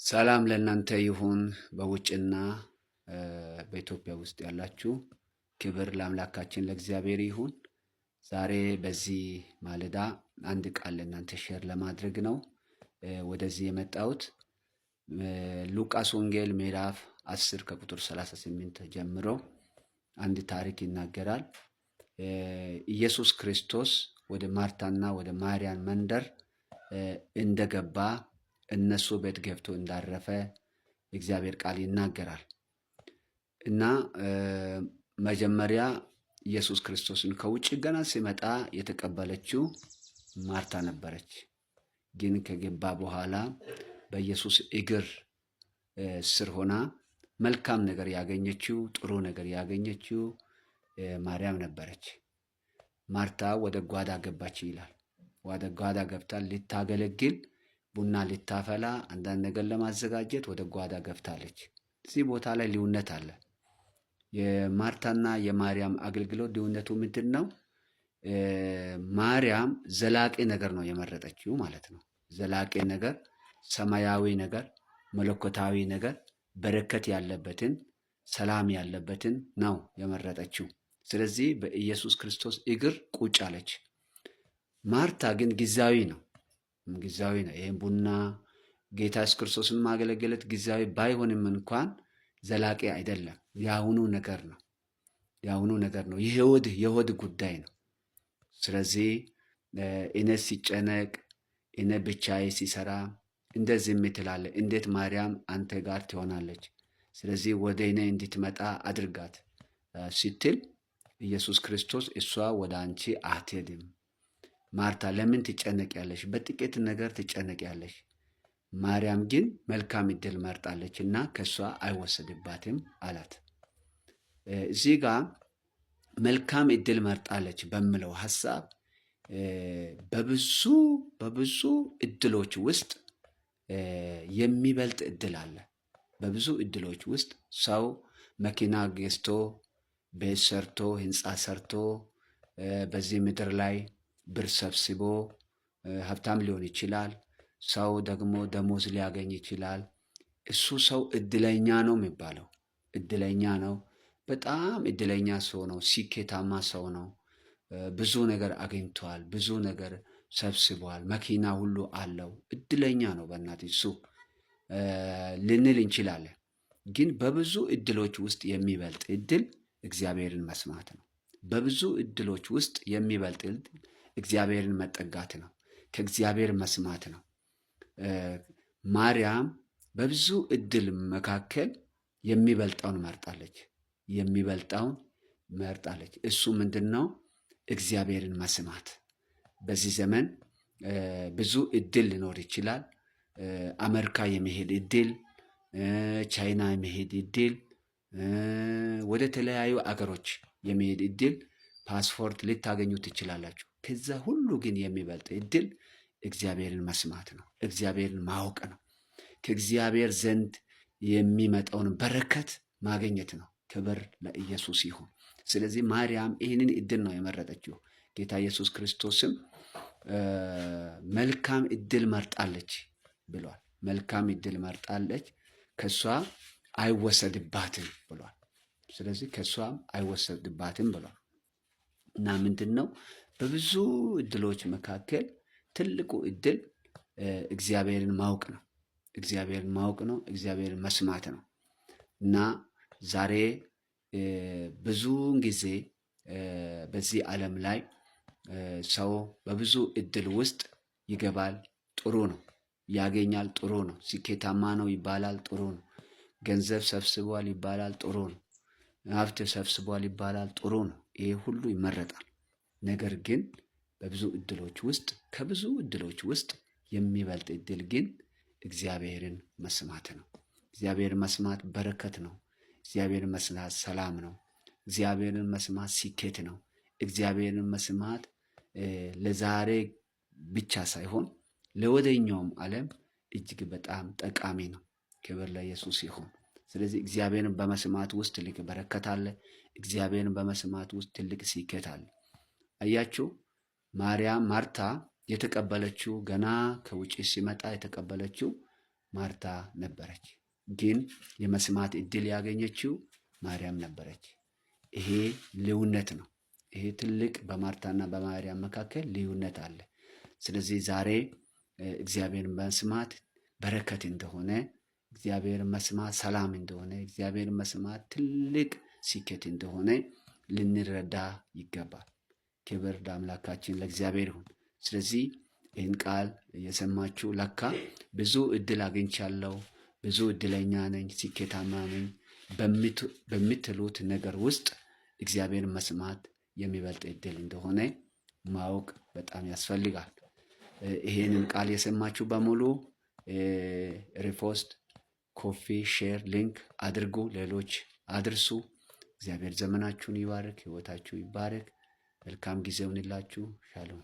ሰላም ለእናንተ ይሁን። በውጭና በኢትዮጵያ ውስጥ ያላችሁ ክብር ለአምላካችን ለእግዚአብሔር ይሁን። ዛሬ በዚህ ማለዳ አንድ ቃል ለእናንተ ሼር ለማድረግ ነው ወደዚህ የመጣሁት። ሉቃስ ወንጌል ምዕራፍ 10 ከቁጥር 38 ጀምሮ አንድ ታሪክ ይናገራል። ኢየሱስ ክርስቶስ ወደ ማርታና ወደ ማርያም መንደር እንደገባ እነሱ ቤት ገብቶ እንዳረፈ እግዚአብሔር ቃል ይናገራል። እና መጀመሪያ ኢየሱስ ክርስቶስን ከውጭ ገና ሲመጣ የተቀበለችው ማርታ ነበረች። ግን ከገባ በኋላ በኢየሱስ እግር ስር ሆና መልካም ነገር ያገኘችው፣ ጥሩ ነገር ያገኘችው ማርያም ነበረች። ማርታ ወደ ጓዳ ገባች ይላል። ወደ ጓዳ ገብታ ልታገለግል ቡና ልታፈላ አንዳንድ ነገር ለማዘጋጀት ወደ ጓዳ ገብታለች። እዚህ ቦታ ላይ ልዩነት አለ። የማርታና የማርያም አገልግሎት ልዩነቱ ምንድን ነው? ማርያም ዘላቂ ነገር ነው የመረጠችው ማለት ነው። ዘላቂ ነገር፣ ሰማያዊ ነገር፣ መለኮታዊ ነገር፣ በረከት ያለበትን፣ ሰላም ያለበትን ነው የመረጠችው። ስለዚህ በኢየሱስ ክርስቶስ እግር ቁጭ አለች። ማርታ ግን ጊዜያዊ ነው። ይህም ቡና ጌታ ኢየሱስ ክርስቶስን ማገለገለት ጊዜያዊ ባይሆንም እንኳን ዘላቂ አይደለም። የአሁኑ ነገር ነው። የሆድ ጉዳይ ነው። ስለዚህ እኔ ሲጨነቅ፣ እኔ ብቻዬ ሲሰራ እንደዚህ የምትላለ እንዴት ማርያም አንተ ጋር ትሆናለች? ስለዚህ ወደ እኔ እንድትመጣ አድርጋት ስትል ኢየሱስ ክርስቶስ እሷ ወደ አንቺ አትሄድም ማርታ ለምን ትጨነቂያለሽ? በጥቂት ነገር ትጨነቂያለሽ። ማርያም ግን መልካም ዕድል መርጣለች እና ከእሷ አይወሰድባትም አላት። እዚህ ጋር መልካም ዕድል መርጣለች በሚለው ሀሳብ በብዙ ዕድሎች ውስጥ የሚበልጥ ዕድል አለ። በብዙ ዕድሎች ውስጥ ሰው መኪና ገዝቶ፣ ቤት ሰርቶ፣ ህንፃ ሰርቶ በዚህ ምድር ላይ ብር ሰብስቦ ሀብታም ሊሆን ይችላል። ሰው ደግሞ ደሞዝ ሊያገኝ ይችላል። እሱ ሰው እድለኛ ነው የሚባለው። እድለኛ ነው፣ በጣም እድለኛ ሰው ነው፣ ስኬታማ ሰው ነው። ብዙ ነገር አግኝቷል፣ ብዙ ነገር ሰብስቧል፣ መኪና ሁሉ አለው፣ እድለኛ ነው በእናት እሱ ልንል እንችላለን። ግን በብዙ እድሎች ውስጥ የሚበልጥ እድል እግዚአብሔርን መስማት ነው። በብዙ እድሎች ውስጥ የሚበልጥ እድል እግዚአብሔርን መጠጋት ነው። ከእግዚአብሔር መስማት ነው። ማርያም በብዙ እድል መካከል የሚበልጠውን መርጣለች። እሱ ምንድን ነው? እግዚአብሔርን መስማት። በዚህ ዘመን ብዙ እድል ሊኖር ይችላል። አሜሪካ የመሄድ እድል፣ ቻይና የመሄድ እድል፣ ወደ ተለያዩ አገሮች የመሄድ እድል፣ ፓስፖርት ልታገኙ ትችላላችሁ። ከዛ ሁሉ ግን የሚበልጥ እድል እግዚአብሔርን መስማት ነው። እግዚአብሔርን ማወቅ ነው። ከእግዚአብሔር ዘንድ የሚመጣውን በረከት ማግኘት ነው። ክብር ለኢየሱስ ይሁን። ስለዚህ ማርያም ይህንን እድል ነው የመረጠችው። ጌታ ኢየሱስ ክርስቶስም መልካም እድል መርጣለች ብሏል። መልካም እድል መርጣለች፣ ከሷ አይወሰድባትም ብሏል። ስለዚህ ከሷም አይወሰድባትም ብሏል። እና ምንድን ነው? በብዙ እድሎች መካከል ትልቁ እድል እግዚአብሔርን ማወቅ ነው። እግዚአብሔርን መስማት ነው። እና ዛሬ ብዙውን ጊዜ በዚህ ዓለም ላይ ሰው በብዙ እድል ውስጥ ይገባል። ጥሩ ነው፣ ያገኛል፣ ጥሩ ነው። ስኬታማ ነው ይባላል፣ ጥሩ ነው። ገንዘብ ሰብስቧል ይባላል፣ ጥሩ ነው። ሀብት ሰብስቧል ይባላል፣ ጥሩ ነው። ይሄ ሁሉ ይመረጣል። ነገር ግን ከብዙ እድሎች ውስጥ የሚበልጥ እድል ግን እግዚአብሔርን መስማት ነው። እግዚአብሔርን መስማት በረከት ነው። እግዚአብሔርን መስማት ሰላም ነው። እግዚአብሔርን መስማት ስኬት ነው። እግዚአብሔርን መስማት ለዛሬ ብቻ ሳይሆን ለወደኛውም ዓለም እጅግ በጣም ጠቃሚ ነው። ክብር ለኢየሱስ ይሁን። ስለዚህ እግዚአብሔርን በመስማት ውስጥ ትልቅ በረከት አለ። እግዚአብሔርን በመስማት ውስጥ ትልቅ ስኬት አለ። አያችሁ፣ ማርታ የተቀበለችው ገና ከውጪ ሲመጣ የተቀበለችው ማርታ ነበረች። ግን የመስማት እድል ያገኘችው ማርያም ነበረች። ይሄ ልዩነት ነው። ይሄ ትልቅ በማርታና በማርያም መካከል ልዩነት አለ። ስለዚህ ዛሬ እግዚአብሔርን መስማት በረከት እንደሆነ፣ እግዚአብሔርን መስማት ሰላም እንደሆነ፣ እግዚአብሔርን መስማት ትልቅ ስኬት እንደሆነ ልንረዳ ይገባል። ክብር ለአምላካችን ለእግዚአብሔር ይሁን። ስለዚህ ይህን ቃል የሰማችሁ ለካ ብዙ እድል አግኝቻለሁ፣ ብዙ እድለኛ ነኝ፣ ስኬታማ ነኝ በምትሉት ነገር ውስጥ እግዚአብሔርን መስማት የሚበልጥ እድል እንደሆነ ማወቅ በጣም ያስፈልጋል። ይሄንን ቃል የሰማችሁ በሙሉ ሪፖስት፣ ኮፒ፣ ሼር፣ ሊንክ አድርጉ፣ ሌሎች አድርሱ። እግዚአብሔር ዘመናችሁን ይባርክ፣ ህይወታችሁ ይባረክ። መልካም ጊዜ ይሁንላችሁ። ሻሎም